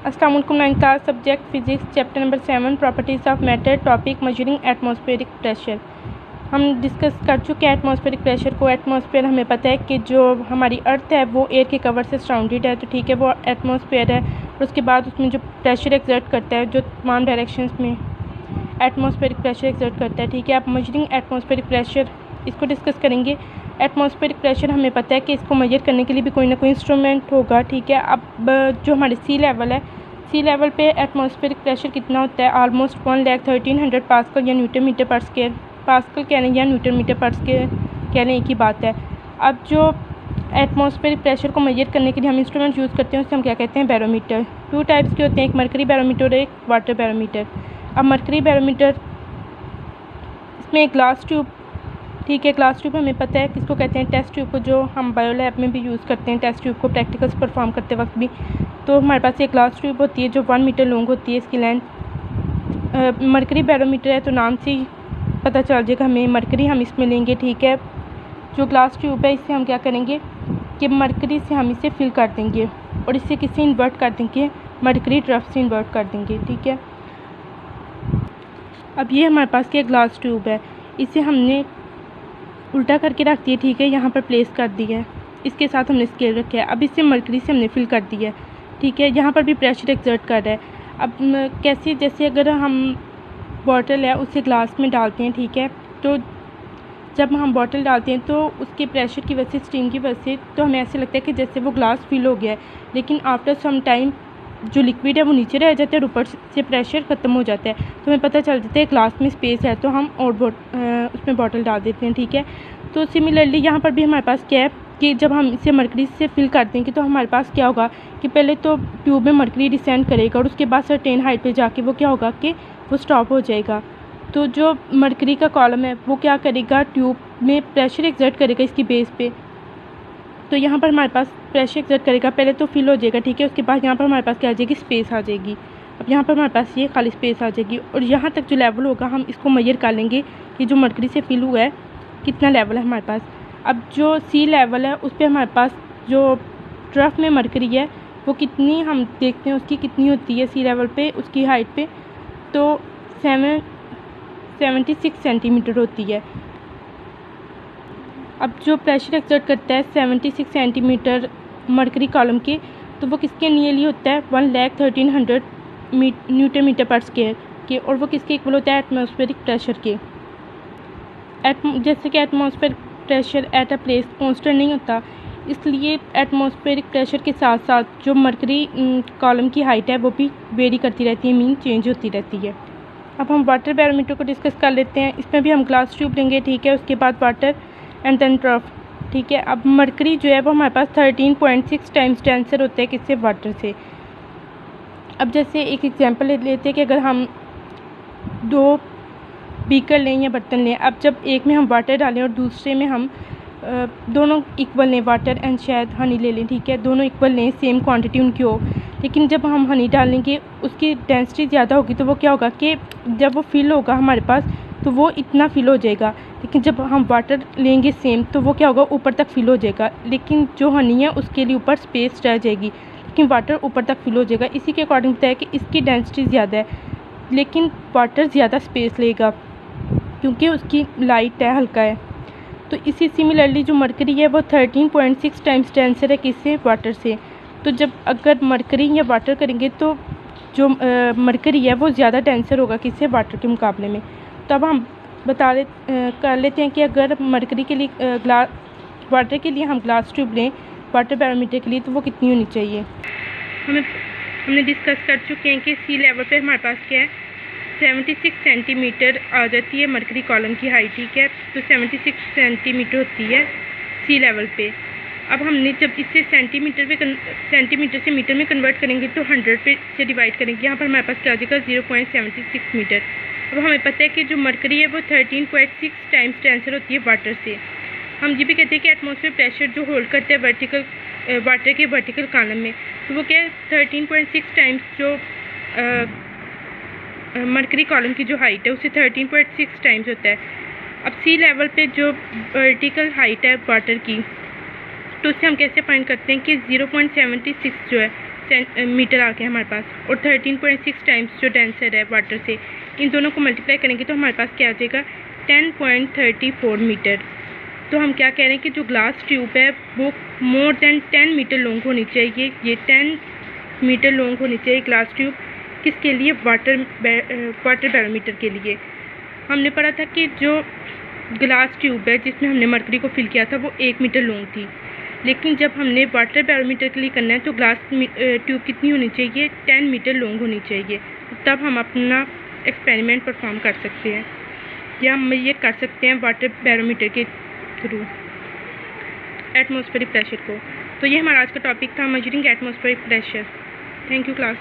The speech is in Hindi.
अस्सलाम वालेकुम। 9th class subject physics chapter number 7 properties of matter topic measuring atmospheric pressure. हम डिस्कस कर चुके हैं एटमॉस्फेरिक प्रेशर को। एटमॉस्फेयर हमें पता है कि जो हमारी अर्थ है वो एयर के कवर से सराउंडेड है, तो ठीक है, वो एटमॉस्फेयर है। और उसके बाद उसमें जो प्रेशर एक्सर्ट करता है, जो तमाम डायरेक्शंस में एटमॉस्फेरिक प्रेशर एक्सर्ट करता है, ठीक है। अब मेजरिंग एटमॉस्फेरिक प्रेशर इसको डिस्कस करेंगे। एटमॉस्फेरिक प्रेशर हमें पता है कि इसको मेजर करने के लिए भी कोई ना कोई इंस्ट्रूमेंट होगा, ठीक है। अब जो हमारे सी लेवल है, सी लेवल पे एटमॉस्फेरिक प्रेशर कितना होता है? ऑलमोस्ट 1,13,00 पास्कल या न्यूटन मीटर पर स्क्वायर। पास्कल कह लें या न्यूटन मीटर पर स्क्वायर कह लें, एक ही बात है। अब जो एटमॉस्फेरिक प्रेशर को मेजर करने के लिए हम इंस्ट्रूमेंट यूज़ करते हैं, उससे हम क्या कहते हैं? बैरोमीटर। 2 टाइप्स के होते हैं, एक मरकरी बैरोमीटर और एक वाटर बैरोमीटर। अब मरकरी बैरोमीटर इसमें एक ग्लास ट्यूब, ठीक है। ग्लास ट्यूब हमें पता है किसको कहते हैं? टेस्ट ट्यूब को, जो हम बायो लैब में भी यूज़ करते हैं टेस्ट ट्यूब को प्रैक्टिकल्स परफॉर्म करते वक्त भी। तो हमारे पास एक ग्लास ट्यूब होती है जो 1 मीटर लॉन्ग होती है, इसकी लेंथ। मरकरी बैरोमीटर है तो नाम से ही पता चल जाएगा हमें, मरकरी हम इसमें लेंगे, ठीक है। जो ग्लास ट्यूब है इससे हम क्या करेंगे कि मरकरी से हम इसे फिल कर देंगे और इसे किससे इन्वर्ट कर देंगे? मरकरी ट्रफ से इन्वर्ट कर देंगे, ठीक है। अब ये हमारे पास क्या ग्लास ट्यूब है, इसे हमने उल्टा करके रख दिया, ठीक है, यहाँ पर प्लेस कर दिया है। इसके साथ हमने स्केल रखा है। अब इसे मरकरी से हमने फिल कर दिया है, ठीक है। यहाँ पर भी प्रेशर एक्सर्ट कर रहा है। अब कैसे? जैसे अगर हम बॉटल है उसे ग्लास में डालते हैं, ठीक है, तो जब हम बॉटल डालते हैं तो उसके प्रेशर की वजह से, स्टीम की वजह से, तो हमें ऐसे लगता है कि जैसे वो ग्लास फिल हो गया है, लेकिन आफ्टर सम टाइम जो लिक्विड है वो नीचे रह जाता है और ऊपर से प्रेशर ख़त्म हो जाता है, तो हमें पता चल जाता है ग्लास में स्पेस है, तो हम और उसमें बॉटल डाल देते हैं, ठीक है। तो सिमिलरली यहाँ पर भी हमारे पास क्या है कि जब हम इसे मरकरी से फिल कर देंगे तो हमारे पास क्या होगा कि पहले तो ट्यूब में मरकरी डिसेंड करेगा और उसके बाद सर्टेन हाइट पे जाके वो क्या होगा कि वो स्टॉप हो जाएगा। तो जो मरकरी का कॉलम है वो क्या करेगा? ट्यूब में प्रेशर एक्सर्ट करेगा इसकी बेस पे। तो यहाँ पर हमारे पास प्रेशर एक्सर्ट करेगा, पहले तो फिल हो जाएगा, ठीक है। उसके बाद यहाँ पर हमारे पास क्या आ जाएगी? स्पेस आ जाएगी। अब यहाँ पर हमारे पास ये खाली स्पेस आ जाएगी और यहाँ तक जो लेवल होगा हम इसको मेजर कर लेंगे कि जो मरकरी से फिल हुआ है कितना लेवल है हमारे पास। अब जो सी लेवल है उस पर हमारे पास जो ट्रफ में मरकरी है वो कितनी, हम देखते हैं उसकी कितनी होती है सी लेवल पे, उसकी हाइट पे, तो 76 सेंटीमीटर होती है। अब जो प्रेशर एक्सर्ट करता है 76 सेंटीमीटर मरकरी कॉलम के, तो वो किसके नियरली होता है? 1,13,00 न्यूटन मीटर पर स्क्वायर के, और वो किसके इक्वल होता है? एटमॉस्फेरिक प्रेशर के। जैसे कि atmospheric pressure at a place constant नहीं होता, इसलिए एटमॉस्फेरिक प्रेशर के साथ साथ जो मरकरी कॉलम की हाइट है वो भी वेरी करती रहती है, मीन चेंज होती रहती है। अब हम वाटर बैरोमीटर को डिस्कस कर लेते हैं। इसमें भी हम ग्लास ट्यूब लेंगे, ठीक है, उसके बाद वाटर एंड देन ट्रफ, ठीक है। अब मरकरी जो है वो हमारे पास 13.6 टाइम्स डेंसर होता है किससे? वाटर से। अब जैसे एक एग्जांपल लेते हैं कि अगर हम 2 बीकर लें या बर्तन लें, अब जब एक में हम वाटर डालें और दूसरे में हम दोनों इक्वल लें, वाटर एंड शायद हनी ले लें, ठीक है, दोनों इक्वल लें, सेम क्वांटिटी उनकी हो, लेकिन जब हम हनी डालेंगे उसकी डेंसिटी ज़्यादा होगी, तो वो क्या होगा कि जब वो फिल होगा हमारे पास तो वो इतना फिल हो जाएगा, लेकिन जब हम वाटर लेंगे सेम तो वो क्या होगा? ऊपर तक फिल हो जाएगा, लेकिन जो हनी है उसके लिए ऊपर स्पेस रह जाएगी, लेकिन वाटर ऊपर तक फिल हो जाएगा। इसी के अकॉर्डिंग बताया कि इसकी डेंसिटी ज़्यादा है लेकिन वाटर ज़्यादा स्पेस लेगा क्योंकि उसकी लाइट है, हल्का है। तो इसी सिमिलरली जो मरकरी है वो 13.6 टाइम्स डेंसर है किससे? वाटर से। तो जब अगर मरकरी या वाटर करेंगे तो जो मरकरी है वो ज़्यादा डेंसर होगा किससे? वाटर के मुकाबले में। तो अब हम कर लेते हैं कि अगर मरकरी के लिए वाटर के लिए हम ग्लास ट्यूब लें वाटर बैरोमीटर के लिए, तो वो कितनी होनी चाहिए? हमने डिस्कस कर चुके हैं कि सी लेवल पे हमारे पास क्या है? 76 सेंटीमीटर आ जाती है मरकरी कॉलम की हाइट, ठीक है। तो 76 सेंटीमीटर होती है सी लेवल पे। अब हमने जब इसे सेंटीमीटर से मीटर में कन्वर्ट करेंगे तो 100 पे से डिवाइड करेंगे, यहाँ पर हमारे पास क्या आ जाएगा? 0.76 मीटर। अब हमें पता है कि जो मरकरी है वो 13.6 टाइम्स डेंसर होती है वाटर से। हम ये भी कहते हैं कि एटमॉस्फेयर प्रेशर जो होल्ड करते हैं वाटर के वर्टिकल कॉलम में, तो वो क्या है? 13.6 टाइम्स जो मरकरी कॉलम की जो हाइट है उससे 13.6 टाइम्स होता है। अब सी लेवल पे जो वर्टिकल हाइट है वाटर की, तो उससे हम कैसे फाइंड करते हैं कि 0.76 जो है मीटर आ गया हमारे पास, और 13.6 टाइम्स जो डेंसर है वाटर से, इन दोनों को मल्टीप्लाई करेंगे तो हमारे पास क्या आ जाएगा 10.34 मीटर। तो हम क्या कह रहे हैं कि जो ग्लास ट्यूब है वो मोर देन 10 मीटर लॉन्ग होनी चाहिए। ये 10 मीटर लॉन्ग होनी चाहिए ग्लास ट्यूब, किसके लिए? वाटर बैरोमीटर के लिए। हमने पढ़ा था कि जो ग्लास ट्यूब है जिसमें हमने मरकरी को फिल किया था वो 1 मीटर लॉन्ग थी, लेकिन जब हमने वाटर बैरोमीटर के लिए करना है तो ग्लास ट्यूब कितनी होनी चाहिए? 10 मीटर लॉन्ग होनी चाहिए। तब हम अपना एक्सपेरिमेंट परफॉर्म कर सकते हैं या हम ये कर सकते हैं वाटर बैरोमीटर के थ्रू एटमॉस्फेरिक प्रेशर को। तो ये हमारा आज का टॉपिक था, measuring atmospheric pressure. Thank you class.